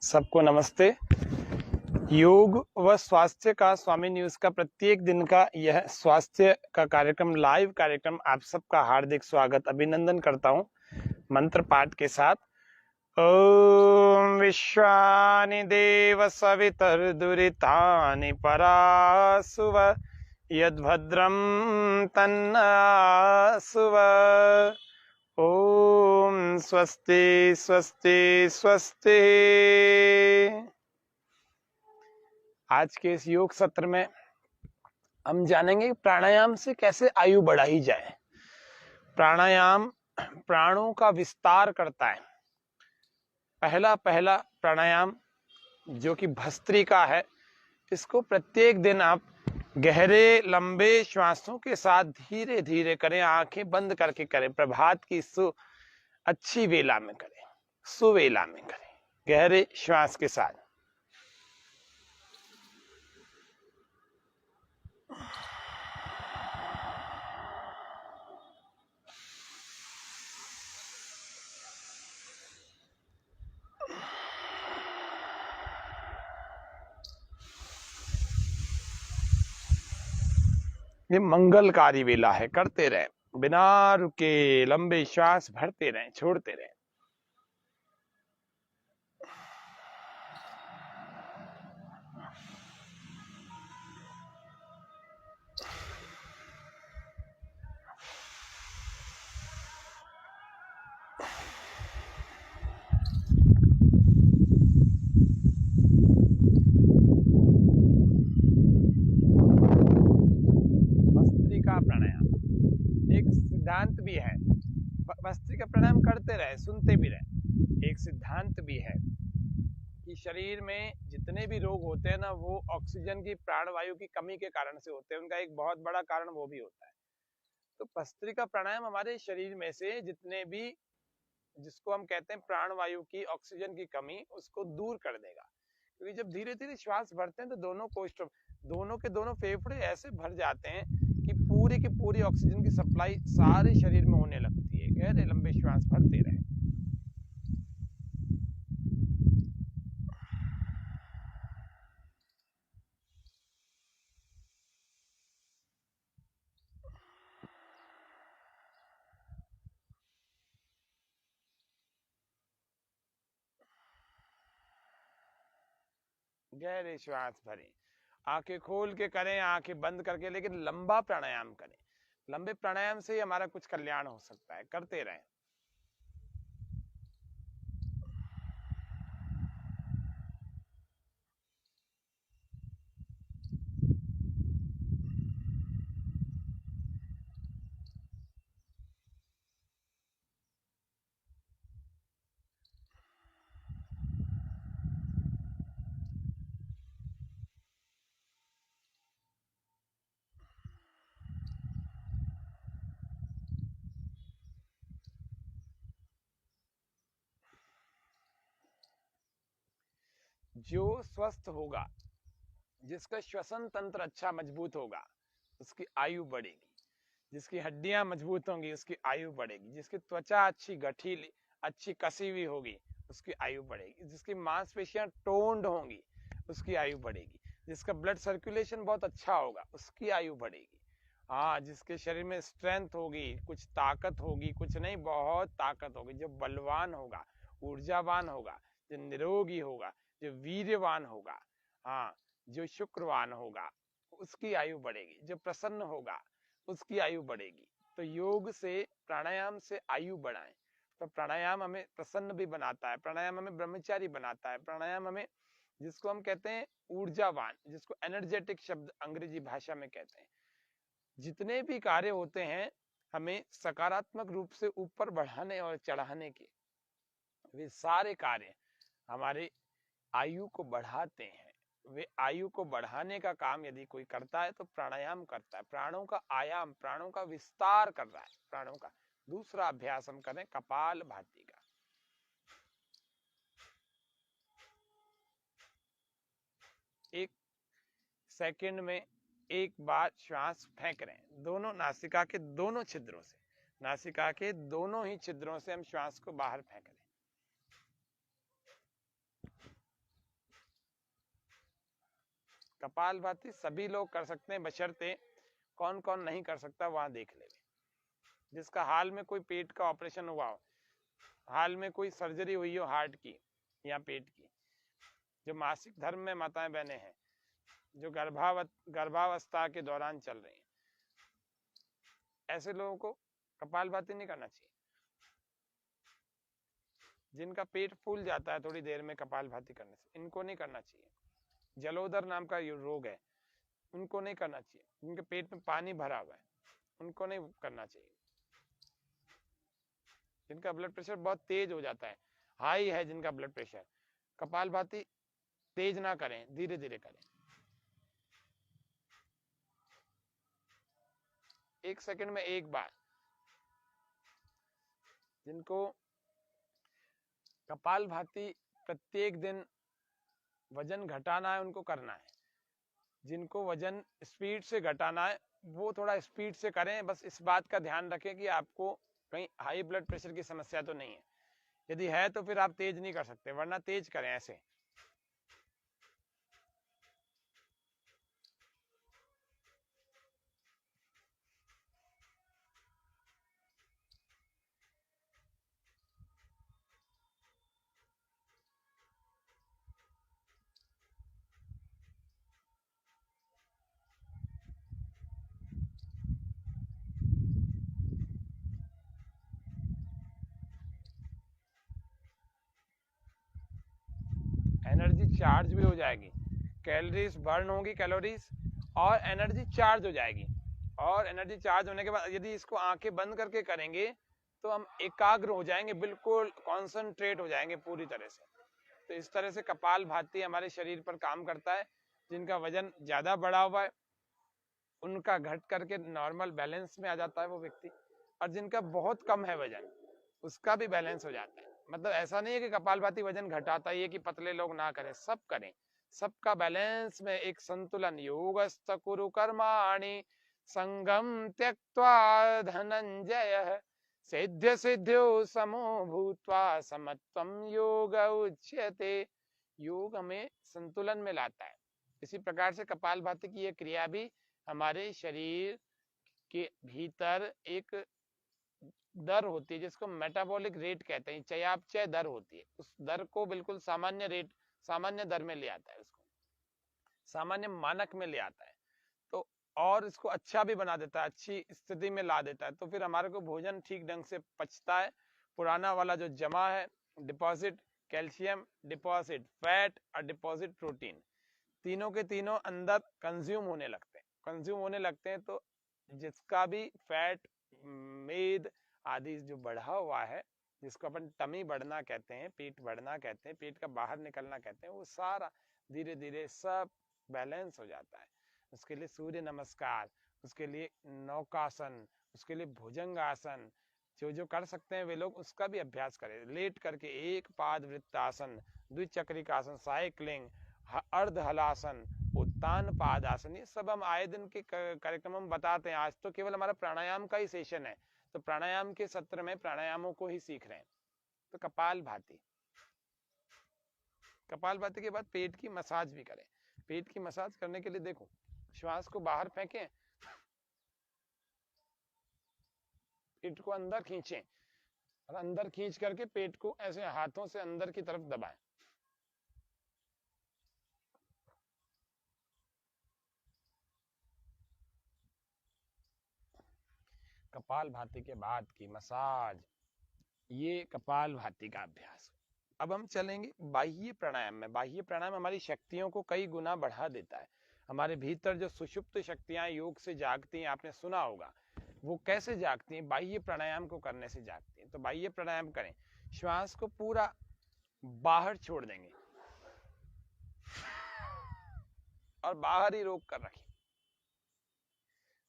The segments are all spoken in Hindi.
सबको नमस्ते। योग व स्वास्थ्य का स्वामी न्यूज का प्रत्येक दिन का यह स्वास्थ्य का कार्यक्रम, लाइव कार्यक्रम, आप सबका हार्दिक स्वागत अभिनंदन करता हूं मंत्र पाठ के साथ। ओम विश्वानि देव सवितर्दुरितानि परासुव यद्भद्रं तन्नासुव। ओम स्वस्ति स्वस्ति स्वस्ति। आज के इस योग सत्र में हम जानेंगे प्राणायाम से कैसे आयु बढ़ाई जाए। प्राणायाम प्राणों का विस्तार करता है। पहला प्राणायाम जो कि भस्त्रिका है, इसको प्रत्येक दिन आप गहरे लंबे श्वासों के साथ धीरे धीरे करें, आंखें बंद करके करें। प्रभात की अच्छी वेला में करें, सुवेला में करें, गहरे श्वास के साथ। ये मंगलकारी वेला है, करते रहे, बिना रुके लंबे श्वास भरते रहें, छोड़ते रहें। भस्त्रिका प्राणायाम एक सिद्धांत भी है। भस्त्रिका प्राणायाम करते रहे, सुनते भी रहे। एक सिद्धांत भी है कि शरीर में जितने भी रोग होते हैं ना, वो ऑक्सीजन की, प्राणवायु की कमी के कारण से होते हैं। उनका एक बहुत बड़ा कारण वो भी होता है। तो भस्त्रिका प्राणायाम हमारे शरीर में से जितने भी, जिसको हम कहते हैं प्राणवायु की, ऑक्सीजन की कमी, उसको दूर कर देगा। क्योंकि जब धीरे धीरे श्वास भरते हैं तो दोनों के दोनों फेफड़े ऐसे भर जाते हैं कि पूरी की पूरी ऑक्सीजन की सप्लाई सारे शरीर में होने लगती है। गहरे लंबे श्वास भरते रहे। गहरे श्वास भरें, आंखें खोल के करें, आंखें बंद करके, लेकिन लंबा प्राणायाम करें। लंबे प्राणायाम से ही हमारा कुछ कल्याण हो सकता है। करते रहें। जो स्वस्थ होगा, जिसका श्वसन तंत्र अच्छा मजबूत होगा, उसकी आयु बढ़ेगी। जिसकी हड्डियां मजबूत होंगी, उसकी आयु बढ़ेगी। जिसकी त्वचा अच्छी गठीली, अच्छी कसी हुई होगी, उसकी आयु बढ़ेगी। जिसकी मांसपेशियां टोन्ड होंगी, उसकी आयु बढ़ेगी। जिसका ब्लड सर्कुलेशन बहुत अच्छा होगा, उसकी आयु बढ़ेगी। हाँ, जिसके शरीर में स्ट्रेंथ होगी, कुछ ताकत होगी, कुछ नहीं, बहुत ताकत होगी, जो बलवान होगा, ऊर्जावान होगा, जो निरोगी होगा, जो वीर्यवान होगा, हाँ, जो शुक्रवान होगा, उसकी आयु बढ़ेगी। जो प्रसन्न होगा, उसकी आयु बढ़ेगी। तो योग से, प्राणायाम से आयु बढ़ाएं। तो प्राणायाम हमें प्रसन्न भी बनाता है, प्राणायाम हमें ब्रह्मचारी बनाता है, प्राणायाम हमें, जिसको हम कहते हैं ऊर्जावान, जिसको एनर्जेटिक शब्द अंग्रेजी भाषा में कहते हैं। जितने भी कार्य होते हैं हमें सकारात्मक रूप से ऊपर बढ़ाने और चढ़ाने के, वे सारे कार्य हमारे आयु को बढ़ाते हैं। वे आयु को बढ़ाने का काम यदि कोई करता है तो प्राणायाम करता है। प्राणों का आयाम, प्राणों का विस्तार कर रहा है, प्राणों का। दूसरा अभ्यास हम करें कपाल भाती का। एक सेकंड में एक बार श्वास फेंक रहे हैं, दोनों नासिका के दोनों छिद्रों से, नासिका के दोनों ही छिद्रों से हम श्वास को बाहर फेंक रहे हैं। कपालभाति सभी लोग कर सकते हैं, बशर्ते कौन कौन नहीं कर सकता वहां देख ले। जिसका हाल में कोई पेट का ऑपरेशन हुआ हो, हाल में कोई सर्जरी हुई हो हार्ट की या पेट की, जो मासिक धर्म में माताएं बहनें हैं, जो गर्भावस्था के दौरान चल रही हैं, ऐसे लोगों को कपालभाति नहीं करना चाहिए। जिनका पेट फूल जाता है थोड़ी देर में कपालभाति करने से, इनको नहीं करना चाहिए। जलोदर नाम का रोग है, उनको नहीं करना चाहिए। जिनके पेट में पानी भरा हुआ है, उनको नहीं करना चाहिए। जिनका ब्लड प्रेशर बहुत तेज हो जाता है, हाई है जिनका ब्लड प्रेशर, कपालभाति तेज ना करें, धीरे धीरे करें। 1 सेकंड में एक बार। जिनको कपालभाति प्रत्येक दिन वजन घटाना है उनको करना है। जिनको वजन स्पीड से घटाना है वो थोड़ा स्पीड से करें, बस इस बात का ध्यान रखें कि आपको कहीं हाई ब्लड प्रेशर की समस्या तो नहीं है। यदि है तो फिर आप तेज नहीं कर सकते, वरना तेज करें ऐसे। एनर्जी चार्ज भी हो जाएगी, कैलोरीज बर्न होगी, कैलोरीज, और एनर्जी चार्ज हो जाएगी। और एनर्जी चार्ज होने के बाद यदि इसको आंखें बंद करके करेंगे तो हम एकाग्र हो जाएंगे, बिल्कुल कॉन्सेंट्रेट हो जाएंगे पूरी तरह से। तो इस तरह से कपालभाति हमारे शरीर पर काम करता है। जिनका वजन ज्यादा बढ़ा हुआ है उनका घट करके नॉर्मल बैलेंस में आ जाता है वो व्यक्ति, और जिनका बहुत कम है वजन उसका भी बैलेंस हो जाता है। मतलब ऐसा नहीं है कि कपालभाति वजन घटाता ही है कि पतले लोग ना करें, सब करें, सबका बैलेंस में एक संतुलन। योगस्थ कुरु कर्माणि संगम त्यक्त्वा धनंजय सिद्ध सिद्ध्यो समो भूत्वा समत्वम योग उच्यते। योग हमें संतुलन में लाता है। इसी प्रकार से कपालभाति की यह क्रिया भी हमारे शरीर के भीतर एक दर होती है जिसको मेटाबॉलिक रेट कहते हैं, चयापचय दर होती है, उस दर को बिल्कुल सामान्य रेट, सामान्य दर में ले आता है, उसको सामान्य मानक में ले आता है। तो और इसको अच्छा भी बना देता है, अच्छी स्थिति में ला देता है। तो फिर हमारे को भोजन ठीक ढंग से पचता है। पुराना वाला जो जमा है डिपॉजिट कैल्शियम, डिपॉजिट फैट और डिपॉजिट प्रोटीन, तीनों के तीनों अंदर कंज्यूम होने लगते हैं। तो जिसका भी फैट, मेद आदि जो बढ़ा हुआ है, जिसको अपन टमी बढ़ना कहते हैं, पेट बढ़ना कहते हैं, पेट का बाहर निकलना कहते हैं, वो सारा धीरे धीरे सब बैलेंस हो जाता है। उसके लिए सूर्य नमस्कार, उसके लिए नौकासन, उसके लिए भुजंग आसन, जो जो कर सकते हैं वे लोग उसका भी अभ्यास करें। लेट करके एक पाद वृत्तासन, द्विचक्रिकासन, साइक्लिंग, अर्ध हलासन, उत्तान पादासन, ये सब हम आए दिन के कार्यक्रम में बताते हैं। आज तो केवल हमारा प्राणायाम का ही सेशन है, तो प्राणायाम के सत्र में प्राणायामों को ही सीख रहे हैं। तो कपालभाति के बाद पेट की मसाज भी करें। पेट की मसाज करने के लिए देखो, श्वास को बाहर फेंकें, पेट को अंदर खींचें, और अंदर खींच करके पेट को ऐसे हाथों से अंदर की तरफ दबाएं। कपालभाति के बाद की मसाज, ये कपालभाति का अभ्यास। अब हम चलेंगे बाह्य प्राणायाम में। बाह्य प्राणायाम हमारी शक्तियों को कई गुना बढ़ा देता है। हमारे भीतर जो सुषुप्त शक्तियां योग से जागती हैं, आपने सुना होगा, वो कैसे जागती हैं? बाह्य प्राणायाम को करने से जागती हैं। तो बाह्य प्राणायाम करें, श्वास को पूरा बाहर छोड़ देंगे और बाहर ही रोक कर रखें।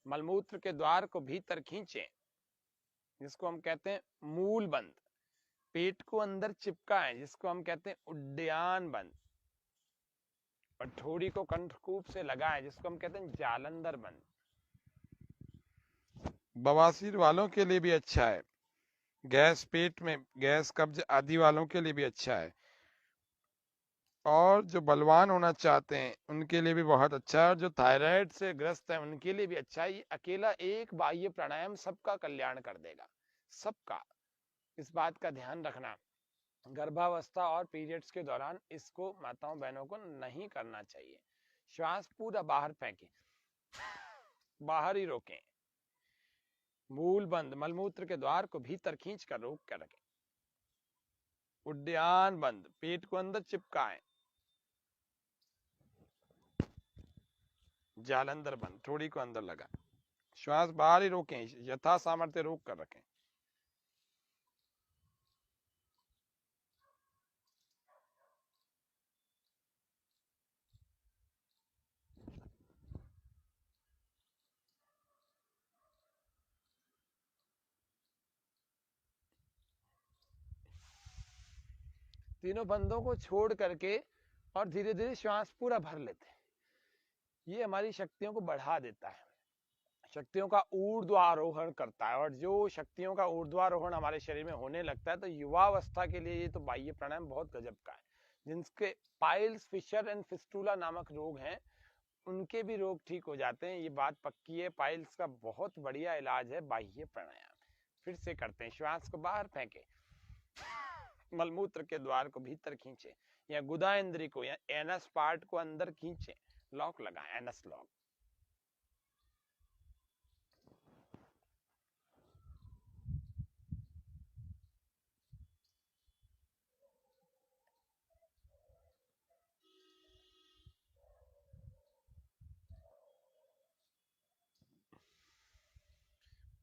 मलमूत्र के द्वार को भीतर खींचें, जिसको हम कहते हैं मूल बंद। पेट को अंदर चिपकाएं, जिसको हम कहते हैं उड्डयन बंद। और ठोड़ी को कंठकूप से लगाएं, जिसको हम कहते हैं जालंधर बंद। बवासीर वालों के लिए भी अच्छा है, गैस, पेट में गैस, कब्ज आदि वालों के लिए भी अच्छा है। और जो बलवान होना चाहते हैं उनके लिए भी बहुत अच्छा है, और जो थायराइड से ग्रस्त है उनके लिए भी अच्छा है। ये अकेला एक बाह्य प्राणायाम सबका कल्याण कर देगा, सबका। इस बात का ध्यान रखना, गर्भावस्था और पीरियड्स के दौरान इसको माताओं बहनों को नहीं करना चाहिए। श्वास पूरा बाहर फेंकें, बाहर ही रोकें। मूल बंद, मलमूत्र के द्वार को भीतर खींच कर रोक कर रखें। उद्यान बंद, पेट को अंदर चिपकाएं। जालंधर बंद, थोड़ी को अंदर लगा। श्वास बाहर ही रोकें, यथा सामर्थ्य रोक कर रखें। तीनों बंदों को छोड़ करके और धीरे धीरे श्वास पूरा भर लेते हैं। ये हमारी शक्तियों को बढ़ा देता है, शक्तियों का ऊर्ध्वारोहण करता है। और जो शक्तियों का ऊर्ध्वारोहण हमारे शरीर में होने लगता है तो युवावस्था के लिए ये तो बाह्य प्राणायाम बहुत गजब का है। जिनके पाइल्स, फिशर एंड फिस्टूला नामक रोग हैं, उनके भी रोग ठीक हो जाते हैं। ये बात पक्की है। पाइल्स का बहुत बढ़िया इलाज है बाह्य प्राणायाम। फिर से करते हैं। श्वास को बाहर फेंके, मलमूत्र के द्वार को भीतर खींचे, या गुदा इंद्री को या एनस पार्ट को अंदर खींचे। लॉक लगाएं, एनस लॉक।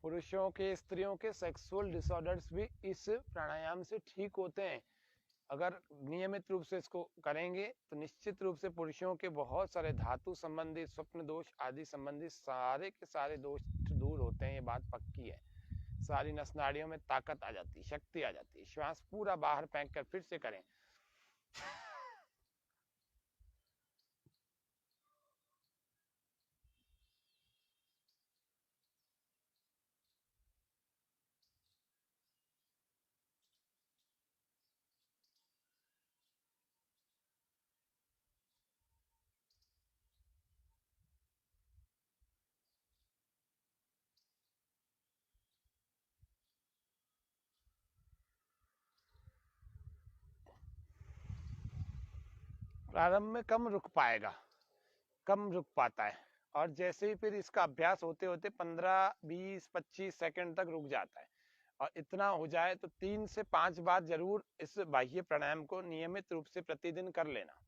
पुरुषों के, स्त्रियों के सेक्सुअल डिसऑर्डर्स भी इस प्राणायाम से ठीक होते हैं। अगर नियमित रूप से इसको करेंगे तो निश्चित रूप से पुरुषों के बहुत सारे धातु संबंधी, स्वप्न दोष आदि संबंधी सारे के सारे दोष दूर होते हैं। ये बात पक्की है। सारी नस नाड़ियों में ताकत आ जाती है, शक्ति आ जाती है। श्वास पूरा बाहर फेंक कर फिर से करें। प्रारंभ में कम रुक पाएगा, कम रुक पाता है, और जैसे ही फिर इसका अभ्यास होते होते 15, 20, 25 सेकंड तक रुक जाता है। और इतना हो जाए तो 3 से 5 बार जरूर इस बाह्य प्राणायाम को नियमित रूप से प्रतिदिन कर लेना।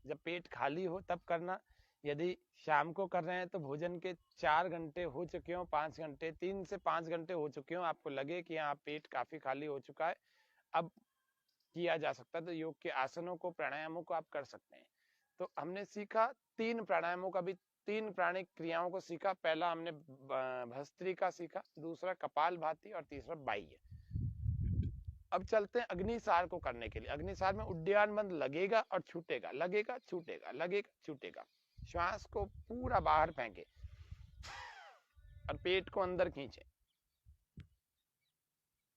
जब पेट खाली हो तब करना। यदि शाम को कर रहे हैं तो भोजन के 4 घंटे हो चुके हो, 5 घंटे, 3 से 5 घंटे हो चुके हो, आपको लगे कि हाँ पेट काफी खाली हो चुका है, अब किया जा सकता है, तो योग के आसनों को, प्राणायामों को आप कर सकते हैं। तो हमने सीखा 3 प्राणायामों का भी, 3 प्राणिक क्रियाओं को सीखा। पहला हमने भस्त्रिका सीखा, दूसरा कपाल भाती, और तीसरा बाह्य। अब चलते हैं अग्निसार को करने के लिए। अग्निसार में उड्डयन बंद, लगेगा और छूटेगा, लगेगा छूटेगा, लगेगा छूटेगा। श्वास को पूरा बाहर फेंके और पेट को अंदर खींचे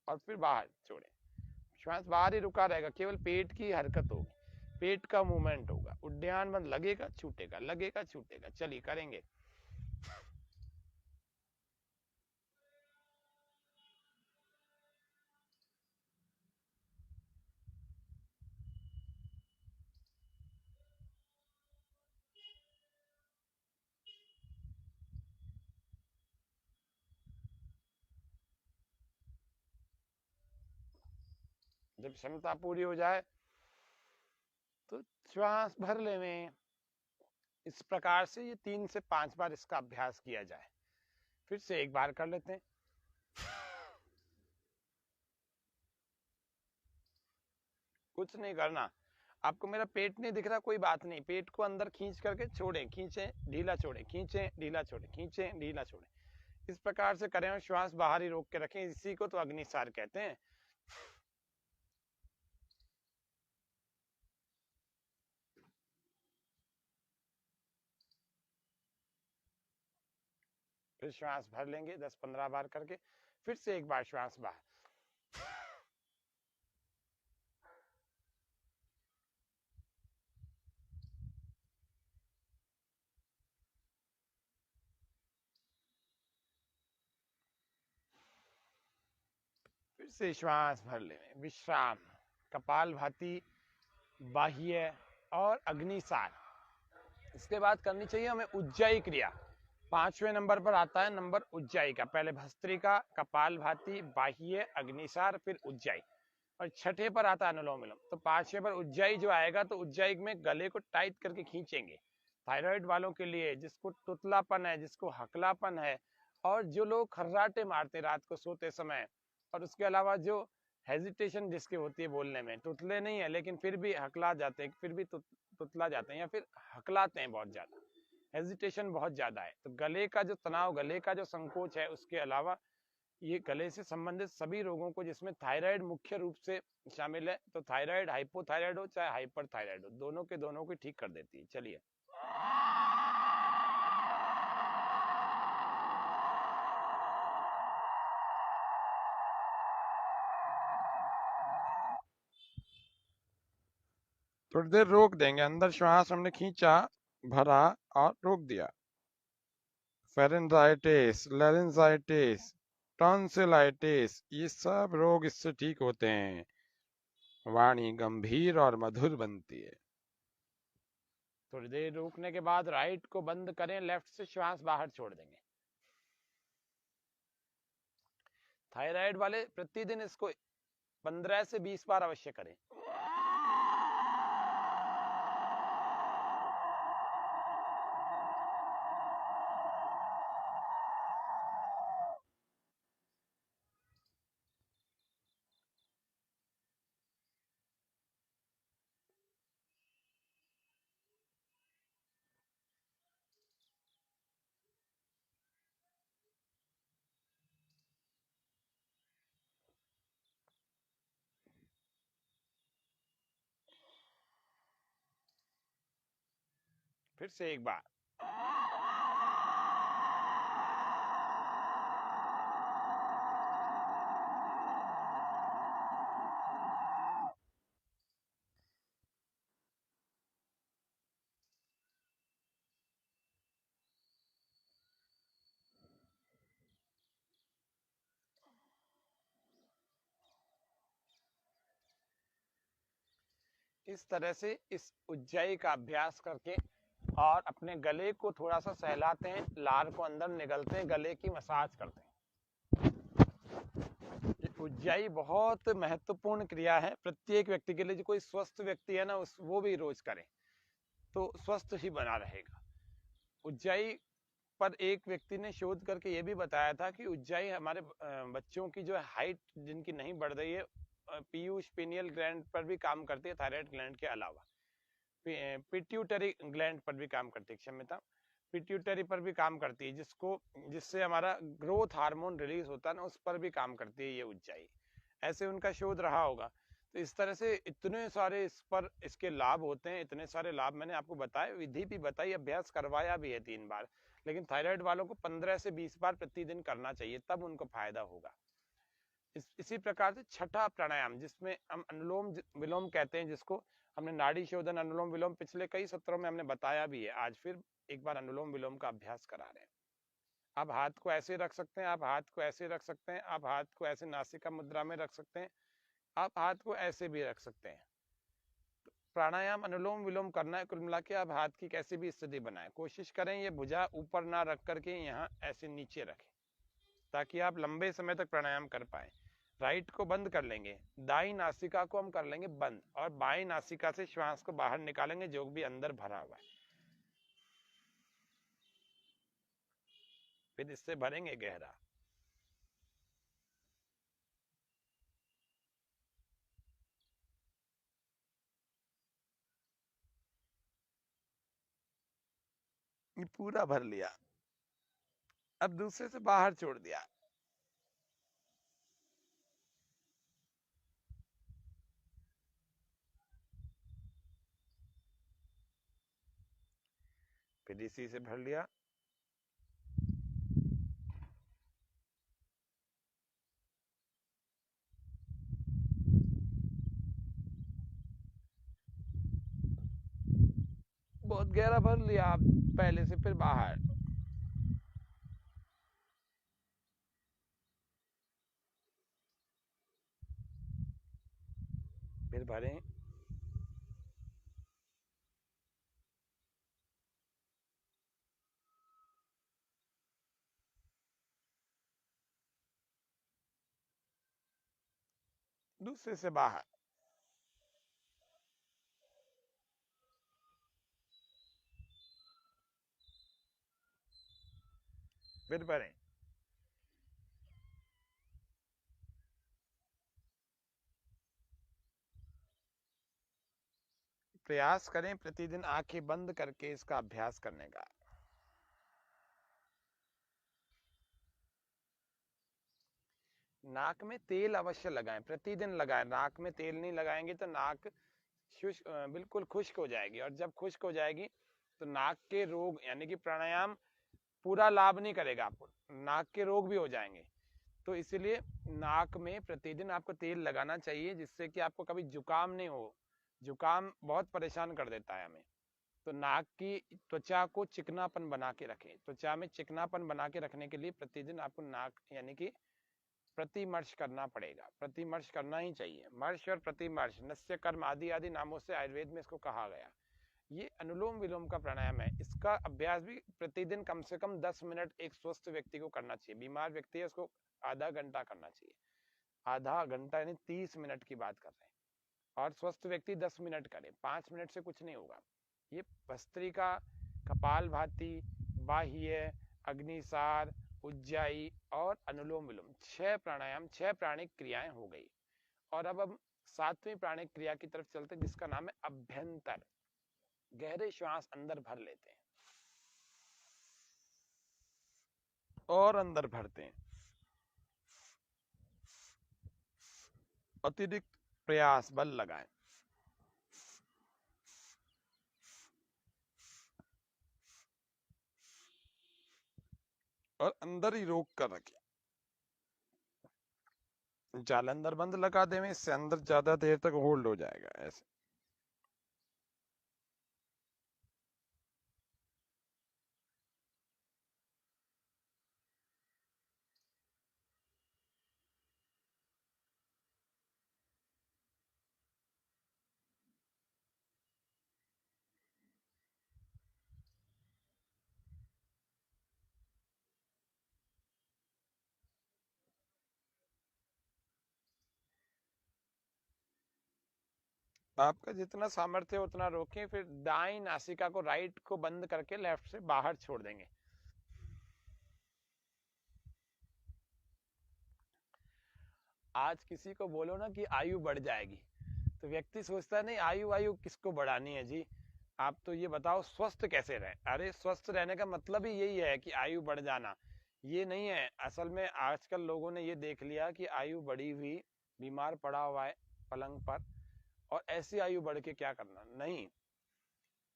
और फिर बाहर छोड़े। श्वास बाहर ही रुका रहेगा, केवल पेट की हरकत होगी, पेट का मूवमेंट होगा। उड्डयन बंद, लगेगा छूटेगा, लगेगा छूटेगा। चलिए करेंगे। जब क्षमता पूरी हो जाए तो श्वास भर लें। इस प्रकार से ये 3 से 5 बार इसका अभ्यास किया जाए। फिर से एक बार कर लेते हैं। कुछ नहीं करना, आपको मेरा पेट नहीं दिख रहा, कोई बात नहीं। पेट को अंदर खींच करके छोड़ें, खींचे ढीला छोड़े, खींचे ढीला छोड़े, खींचे ढीला छोड़े। इस प्रकार से करें और श्वास बाहर ही रोक के रखें। इसी को तो अग्निसार कहते हैं। फिर श्वास भर लेंगे 10-15 बार करके। फिर से एक बार श्वास बाहर, से श्वास भर लें, विश्राम, कपालभाति, बाह्य और अग्निसार। इसके बाद करनी चाहिए हमें उज्जाई क्रिया। 5वें नंबर पर आता है नंबर उज्जाई का। पहले भस्त्रिका, कपालभाति, बाह्य, अग्निसार, फिर उज्जाई, और 6ठे पर आता है अनुलोम विलोम। तो 5वें पर उज्जाई जो आएगा, तो उज्जाई में गले को टाइट करके खींचेंगे। थायराइड वालों के लिए, जिसको तुतलापन है, जिसको हकलापन है, और जो लोग खर्राटे मारते रात को सोते समय, और उसके अलावा जो हेजिटेशन जिसकी होती है बोलने में, तुतले नहीं है लेकिन फिर भी हकला जाते हैं, फिर भी तुतला जाते हैं, या फिर हकलाते हैं बहुत ज्यादा, हेजिटेशन बहुत ज्यादा है, तो गले का जो तनाव, गले का जो संकोच है, उसके अलावा ये गले से संबंधित सभी रोगों को, जिसमें थायराइड मुख्य रूप से शामिल है, तो थायराइड हाइपोथायराइड हो चाहे हाइपर थायराइड हो, दोनों के दोनों को ठीक कर देती है। चलिए, थोड़ी देर रोक देंगे। अंदर श्वास हमने खींचा, भरा और रोक दिया। फेरेंजाइटिस, लैरिंजाइटिस, टॉन्सिलाइटिस, ये सब रोग इससे ठीक होते हैं। वाणी गंभीर और मधुर बनती है। थोड़ी देर रोकने के बाद राइट को बंद करें, लेफ्ट से श्वास बाहर छोड़ देंगे। थायराइड वाले प्रतिदिन इसको 15 से 20 बार अवश्य करें। फिर से एक बार। इस तरह से इस उज्जाई का अभ्यास करके और अपने गले को थोड़ा सा सहलाते हैं, लार को अंदर निगलते हैं, गले की मसाज करते हैं। उज्जाई बहुत महत्वपूर्ण क्रिया है प्रत्येक व्यक्ति के लिए। जो कोई स्वस्थ व्यक्ति है ना, वो भी रोज करे तो स्वस्थ ही बना रहेगा। उज्जाई पर एक व्यक्ति ने शोध करके ये भी बताया था कि उज्जाई हमारे बच्चों की जो हाइट जिनकी नहीं बढ़ रही है, पीयूष पिनियल ग्लैंड पर भी काम करती है, थायराइड ग्लैंड के अलावा पिट्यूटरी ग्लैंड पर भी काम करती है, क्षम्यता, पिट्यूटरी पर भी काम करती है, जिससे हमारा ग्रोथ हार्मोन रिलीज होता है ना, उस पर भी काम करती है ये उज्जाई। ऐसे उनका शोध रहा होगा। तो इस तरह से इतने सारे इस पर इसके लाभ होते हैं, इतने सारे लाभ मैंने आपको बताए, विधि भी बताई, अभ्यास करवाया भी है 3 बार। लेकिन थायराइड वालों को 15 से 20 बार प्रतिदिन करना चाहिए, तब उनको फायदा होगा। इसी प्रकार से 6ठा प्राणायाम, जिसमें हम अनुलोम विलोम कहते हैं, जिसको हमने नाड़ी शोधन अनुलोम विलोम पिछले कई सत्रों में हमने बताया भी है। आज फिर एक बार अनुलोम विलोम का अभ्यास करा रहे हैं। आप हाथ को ऐसे रख सकते हैं, आप हाथ को ऐसे रख सकते हैं, आप हाथ को ऐसे नासिका मुद्रा में रख सकते हैं, आप हाथ को ऐसे भी रख सकते हैं। तो प्राणायाम अनुलोम विलोम करना है, कुल मिला के आप हाथ की कैसी भी स्थिति बनाएं, कोशिश करें ये भुजा ऊपर ना रख करके यहाँ ऐसे नीचे रखें, ताकि आप लंबे समय तक प्राणायाम कर पाए। राइट को बंद कर लेंगे, दाई नासिका को हम कर लेंगे बंद, और बाई नासिका से श्वास को बाहर निकालेंगे जो भी अंदर भरा हुआ है। फिर इससे भरेंगे गहरा। ये पूरा भर लिया, अब दूसरे से बाहर छोड़ दिया। फिर इसी से भर लिया। बहुत गहरा भर लिया आप पहले से, फिर बाहर। फिर भरें। दूसरे से बाहर। फिर भरें। प्रयास करें प्रतिदिन आंखें बंद करके इसका अभ्यास करने का। नाक में तेल अवश्य लगाएं, प्रतिदिन लगाएं। नाक में तेल नहीं लगाएंगे तो नाक बिल्कुल खुश्क हो जाएगी, और जब खुश्क हो जाएगी तो नाक के रोग, यानी कि प्राणायाम पूरा लाभ नहीं करेगा आपको, नाक के रोग भी हो जाएंगे। तो इसीलिए नाक में प्रतिदिन आपको तेल लगाना चाहिए, जिससे कि आपको कभी जुकाम नहीं हो। जुकाम बहुत परेशान कर देता है हमें। तो नाक की त्वचा को चिकनापन बना के रखें। त्वचा में चिकनापन बना के रखने के लिए प्रतिदिन आपको नाक यानी कि प्रतिमर्श करना पड़ेगा। प्रतिमर्श करना ही चाहिए। मर्श और प्रतिमर्श, नस्य कर्म आदि आदि नामों से आयुर्वेद में इसको कहा गया। ये अनुलोम विलोम का प्राणायाम है। इसका अभ्यास भी प्रतिदिन कम से कम 10 मिनट एक स्वस्थ व्यक्ति को करना चाहिए। बीमार व्यक्ति है उसको आधा घंटा करना चाहिए। आधा घंटा यानी 30 मिनट की बात कर रहे हैं, और स्वस्थ व्यक्ति 10 मिनट करे। 5 मिनट से कुछ नहीं होगा। ये भस्त्रिका, कपालभाति, बाह्य, अग्निसार, उज्जाई और अनुलोम विलोम, 6 प्राणायाम, 6 प्राणिक क्रियाएं हो गई। और अब हम 7वीं प्राणिक क्रिया की तरफ चलते हैं, जिसका नाम है अभ्यंतर। गहरे श्वास अंदर भर लेते हैं और अंदर भरते हैं। अतिरिक्त प्रयास बल लगाएं और अंदर ही रोक कर रखें। जालंधर बंद लगा दें, इससे अंदर ज्यादा देर तक होल्ड हो जाएगा। ऐसे आपका जितना सामर्थ्य उतना रोकें। फिर दाईं नासिका को, राइट को बंद करके लेफ्ट से बाहर छोड़ देंगे। आज किसी को बोलो ना कि आयु बढ़ जाएगी, तो व्यक्ति सोचता है नहीं, आयु आयु किसको बढ़ानी है जी, आप तो ये बताओ स्वस्थ कैसे रहे। अरे स्वस्थ रहने का मतलब ही यही है कि आयु बढ़ जाना, ये नहीं है। असल में आजकल लोगों ने ये देख लिया कि आयु बढ़ी हुई, बीमार पड़ा हुआ है पलंग पर, और ऐसी आयु बढ़ के क्या करना। नहीं,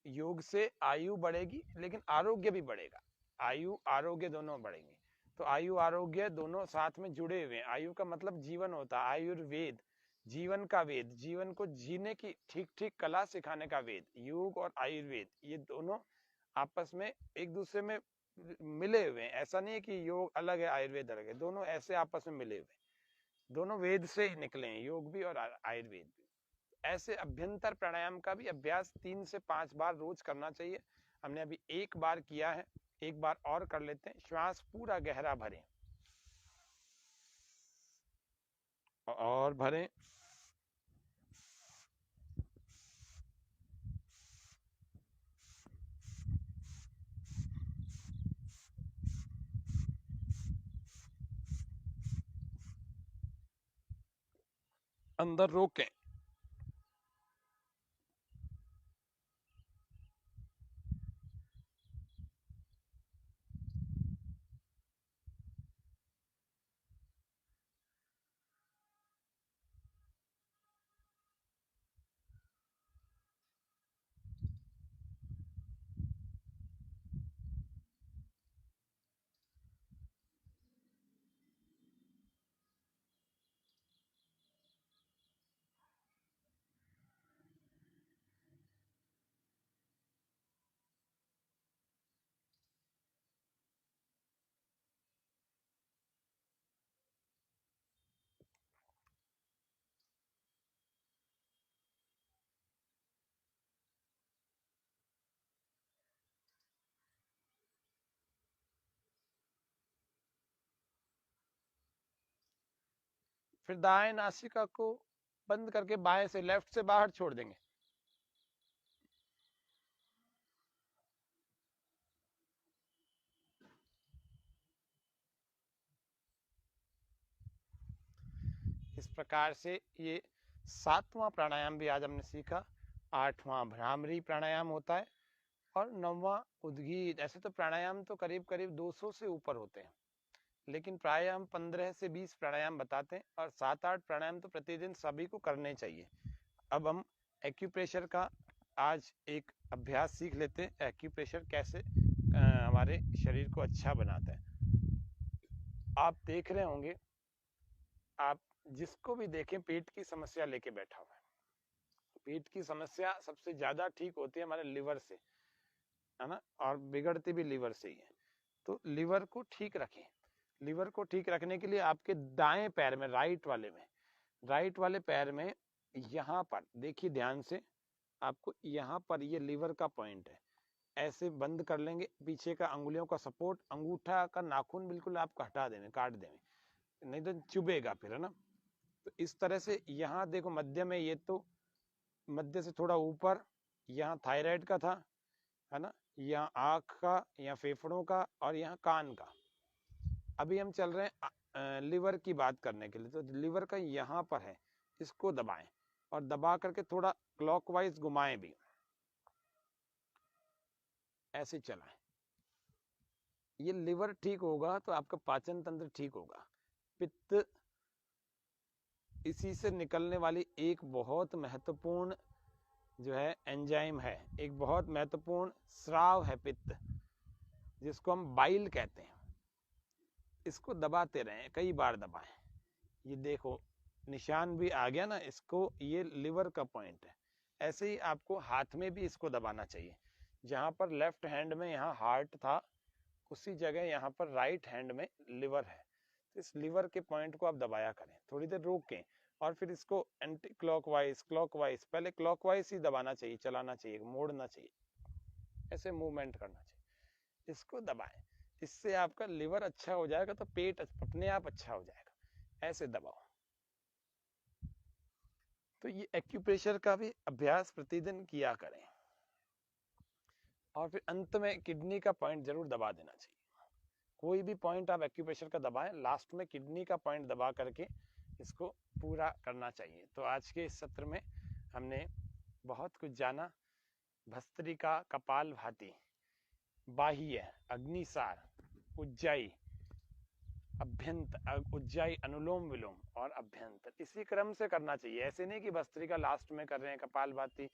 योग से आयु बढ़ेगी लेकिन आरोग्य भी बढ़ेगा। आयु आरोग्य दोनों बढ़ेंगे। तो आयु आरोग्य दोनों साथ में जुड़े हुए हैं। आयु का मतलब जीवन होता है। आयुर्वेद जीवन का वेद, जीवन को जीने की ठीक ठीक कला सिखाने का वेद। योग और आयुर्वेद ये दोनों आपस में एक दूसरे में मिले हुए हैं। ऐसा नहीं है कि योग अलग है आयुर्वेद अलग है, दोनों ऐसे आपस में मिले हुए हैं। दोनों वेद से ही निकले हैं, योग भी और आयुर्वेद भी। ऐसे अभ्यंतर प्राणायाम का भी अभ्यास 3 से 5 बार रोज करना चाहिए। हमने अभी एक बार किया है, एक बार और कर लेते हैं। श्वास पूरा गहरा भरें और भरें। अंदर रोकें। फिर दाएं नासिका को बंद करके बाएं से लेफ्ट से बाहर छोड़ देंगे। इस प्रकार से ये 7वां प्राणायाम भी आज हमने सीखा। 8वां भ्रामरी प्राणायाम होता है और 9वां उद्गीत। ऐसे तो प्राणायाम तो करीब करीब 200 से ऊपर होते हैं, लेकिन प्राय हम 15 से 20 प्राणायाम बताते हैं और 7-8 प्राणायाम तो प्रतिदिन सभी को करने चाहिए। अब हम एक्यूप्रेशर का आज एक अभ्यास सीख लेते हैं। एक्यूप्रेशर कैसे हमारे शरीर को अच्छा बनाता है। आप देख रहे होंगे, आप जिसको भी देखें पेट की समस्या लेके बैठा हुआ है। पेट की समस्या सबसे ज्यादा ठीक होती है हमारे लिवर से, है ना, और बिगड़ती भी लिवर से ही है। तो लिवर को ठीक रखें। लिवर को ठीक रखने के लिए आपके दाएं पैर में, राइट वाले पैर में यहाँ पर देखिए ध्यान से, आपको यहाँ पर ये लिवर का पॉइंट है। ऐसे बंद कर लेंगे, पीछे का अंगुलियों का सपोर्ट, अंगूठा का नाखून बिल्कुल आप हटा देंगे, काट देंगे, नहीं तो चुभेगा फिर, है ना। तो इस तरह से यहाँ देखो मध्य में, ये तो मध्य से थोड़ा ऊपर यहाँ थायराइड का था, है ना, यहाँ आँख का, यहाँ फेफड़ों का और यहाँ कान का। अभी हम चल रहे हैं लिवर की बात करने के लिए। तो लिवर का यहाँ पर है, इसको दबाएं और दबा करके थोड़ा क्लॉकवाइज घुमाएं भी, ऐसे चलाएं। ये लिवर ठीक होगा तो आपका पाचन तंत्र ठीक होगा। पित्त, इसी से निकलने वाली एक बहुत महत्वपूर्ण जो है एंजाइम है, एक बहुत महत्वपूर्ण स्राव है पित्त, जिसको हम बाइल कहते हैं। इसको दबाते रहें, कई बार दबाएं। ये देखो निशान भी आ गया ना इसको, ये लिवर का पॉइंट है। ऐसे ही आपको हाथ में भी इसको दबाना चाहिए। जहां पर लेफ्ट हैंड में यहाँ हार्ट था, उसी जगह यहाँ पर राइट हैंड में लिवर है। तो इस लिवर के पॉइंट को आप दबाया करें, थोड़ी देर रोकें और फिर इसको एंटी क्लॉकवाइज, पहले क्लॉकवाइज ही दबाना चाहिए, चलाना चाहिए, मोड़ना चाहिए, ऐसे मूवमेंट करना चाहिए। इसको दबाएं, इससे आपका लिवर अच्छा हो जाएगा तो पेट अपने आप अच्छा हो जाएगा। ऐसे दबाओ। तो ये एक्यूप्रेशर का भी अभ्यास प्रतिदिन किया करें। और फिर अंत में किडनी का पॉइंट जरूर दबा देना चाहिए। कोई भी पॉइंट आप एक्यूप्रेशर का दबाएं, लास्ट में किडनी का पॉइंट दबा करके इसको पूरा करना चाहिए। तो आज के इस सत्र में हमने बहुत कुछ जाना। भस्त्रिका, कपालभाति, बाह्य, अग्निसार, उज्जाई, अभ्यंतर, उज्जाई, अनुलोम विलोम और अभ्यंतर, इसी क्रम से करना चाहिए। ऐसे नहीं कि भस्त्रिका लास्ट में कर रहे हैं, कपालभाति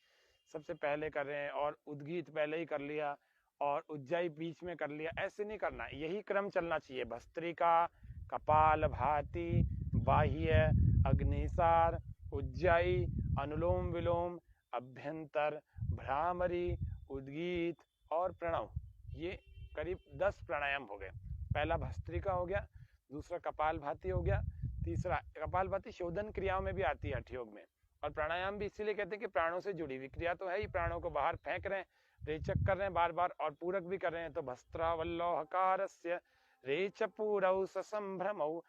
सबसे पहले कर रहे हैं और उद्गीत पहले ही कर लिया और उज्जाई बीच में कर लिया, ऐसे नहीं करना। यही क्रम चलना चाहिए। भस्त्रिका, कपालभाति, बाह्य, अग्निसार, उज्जाई, अनुलोम विलोम, अभ्यंतर, भ्रामरी, उद्गीत और प्रणव। ये करीब 10 प्राणायाम हो गए। पहला भस्त्रिका हो गया, दूसरा कपालभाति हो गया, तीसरा कपालभाति शोधन क्रियाओं में भी आती है हठयोग में। और प्राणायाम भी इसीलिए कहते हैं कि प्राणों से जुड़ी हुई क्रिया तो है ही, प्राणों को बाहर फेंक रहे हैं, रेचक कर रहे हैं बार बार और पूरक भी कर रहे हैं। तो भस्त्रावल्लोहकारस्य रेचपूरौ ससंभ्रमौ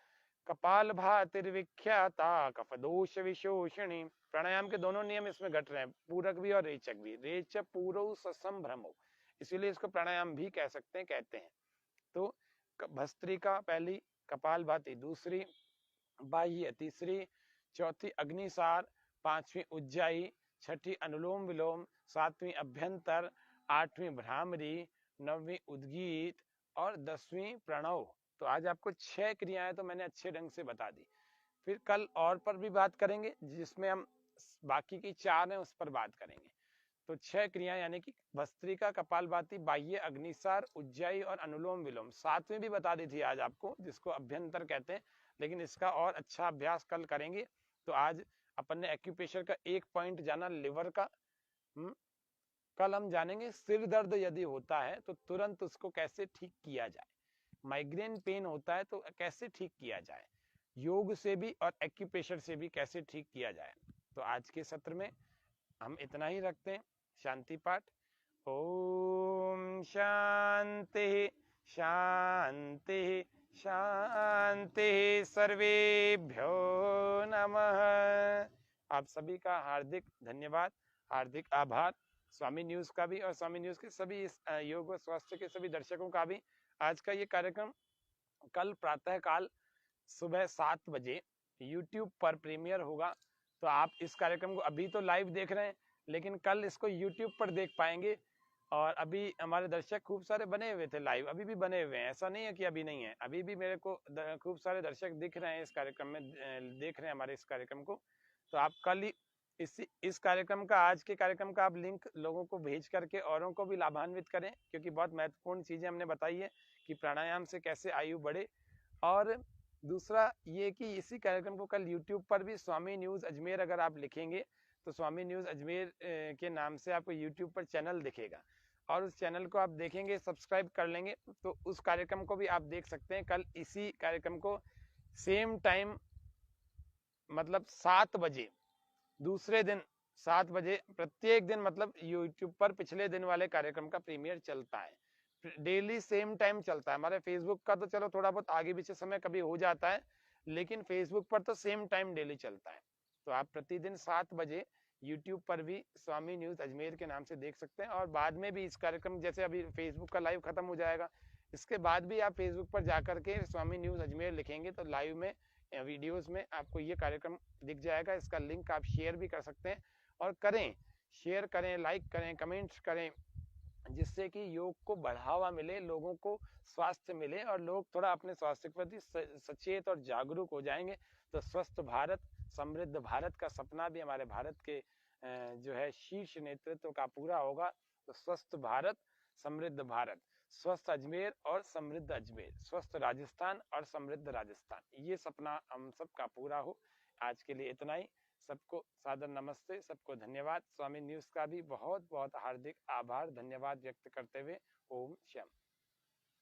कपालभातिर्विख्याता कफदोष विशोषिणी। प्राणायाम के दोनों नियम इसमें घट रहे हैं, पूरक भी और रेचक भी। रेचपूरौ ससंभ्रमौ, इसीलिए इसको प्राणायाम भी कह सकते हैं, कहते हैं। तो भस्त्रिका पहली, कपालभाति दूसरी, बाह्य तीसरी, चौथी अग्निसार, पांचवी उज्जाई, छठी अनुलोम विलोम, सातवीं अभ्यंतर, आठवीं भ्रामरी, नौवीं उद्गीत और 10वीं प्रणव। तो आज आपको 6 क्रियाएं तो मैंने अच्छे ढंग से बता दी। फिर कल और पर भी बात करेंगे, जिसमें हम बाकी की 4 हैं उस पर बात करेंगे। तो 6 क्रियाएं यानी कि भस्त्रिका, कपालभाति, बाह्य, अग्निसार, उज्जाई और अनुलोम विलोम। 7वीं भी बता दी थी आज आपको, जिसको अभ्यंतर कहते हैं, लेकिन इसका और अच्छा अभ्यास कल करेंगे। तो आज अपन ने एक्यूप्रेशर का एक पॉइंट जाना, लिवर का। कल हम जानेंगे सिर दर्द यदि होता है तो तुरंत उसको कैसे ठीक किया जाए। माइग्रेन पेन होता है तो कैसे ठीक किया जाए। योग से भी और एक्यूप्रेशर से भी कैसे ठीक किया जाए। तो आज के सत्र में हम इतना ही रखते हैं। शांति पाठ। ओम शांति शांति शांति सर्वेभ्यो नमः। आप सभी का हार्दिक धन्यवाद, हार्दिक आभार, स्वामी न्यूज का भी और स्वामी न्यूज के सभी योग व स्वास्थ्य के सभी दर्शकों का भी। आज का ये कार्यक्रम कल प्रातः काल सुबह 7 बजे YouTube पर प्रीमियर होगा। तो आप इस कार्यक्रम को अभी तो लाइव देख रहे हैं, लेकिन कल इसको YouTube पर देख पाएंगे। और अभी हमारे दर्शक खूब सारे बने हुए थे लाइव, अभी भी बने हुए हैं, ऐसा नहीं है कि अभी नहीं है, अभी भी मेरे को खूब सारे दर्शक दिख रहे हैं इस कार्यक्रम में, देख रहे हैं हमारे इस कार्यक्रम को। तो आप कल ही इस कार्यक्रम का, आज के कार्यक्रम का आप लिंक लोगों को भेज करके औरों को भी लाभान्वित करें, क्योंकि बहुत महत्वपूर्ण चीजें हमने बताई है कि प्राणायाम से कैसे आयु बढ़े। और दूसरा ये कि इसी कार्यक्रम को कल YouTube पर भी स्वामी न्यूज अजमेर अगर आप लिखेंगे तो स्वामी न्यूज अजमेर के नाम से आपको YouTube पर चैनल दिखेगा, और उस चैनल को आप देखेंगे, सब्सक्राइब कर लेंगे तो उस कार्यक्रम को भी आप देख सकते हैं। कल इसी कार्यक्रम को सेम टाइम, मतलब 7 बजे, दूसरे दिन 7 बजे प्रत्येक दिन, मतलब YouTube पर पिछले दिन वाले कार्यक्रम का प्रीमियर चलता है, डेली सेम टाइम चलता है। हमारे फेसबुक का तो चलो थोड़ा बहुत आगे पीछे समय कभी हो जाता है, लेकिन फेसबुक पर तो सेम टाइम डेली चलता है। तो आप प्रतिदिन 7 बजे YouTube पर भी स्वामी न्यूज अजमेर के नाम से देख सकते हैं। और बाद में भी इस कार्यक्रम, जैसे अभी फेसबुक का लाइव खत्म हो जाएगा, इसके बाद भी आप फेसबुक पर जाकर के स्वामी न्यूज अजमेर लिखेंगे तो लाइव में वीडियोस में आपको ये कार्यक्रम दिख जाएगा। इसका लिंक आप शेयर भी कर सकते हैं, और करें, शेयर करें, लाइक करें, कमेंट्स करें, जिससे कि योग को बढ़ावा मिले, लोगों को स्वास्थ्य मिले और लोग थोड़ा अपने स्वास्थ्य के प्रति सचेत और जागरूक हो जाएंगे। तो स्वस्थ भारत, समृद्ध भारत का सपना भी हमारे भारत के जो है शीर्ष नेतृत्व का पूरा होगा। तो स्वस्थ भारत, समृद्ध भारत, स्वस्थ अजमेर और समृद्ध अजमेर, स्वस्थ राजस्थान और समृद्ध राजस्थान, ये सपना हम सबका पूरा हो। आज के लिए इतना ही। सबको सादर नमस्ते, सबको धन्यवाद। स्वामी न्यूज का भी बहुत बहुत हार्दिक आभार, धन्यवाद व्यक्त करते हुए ओम श्याम।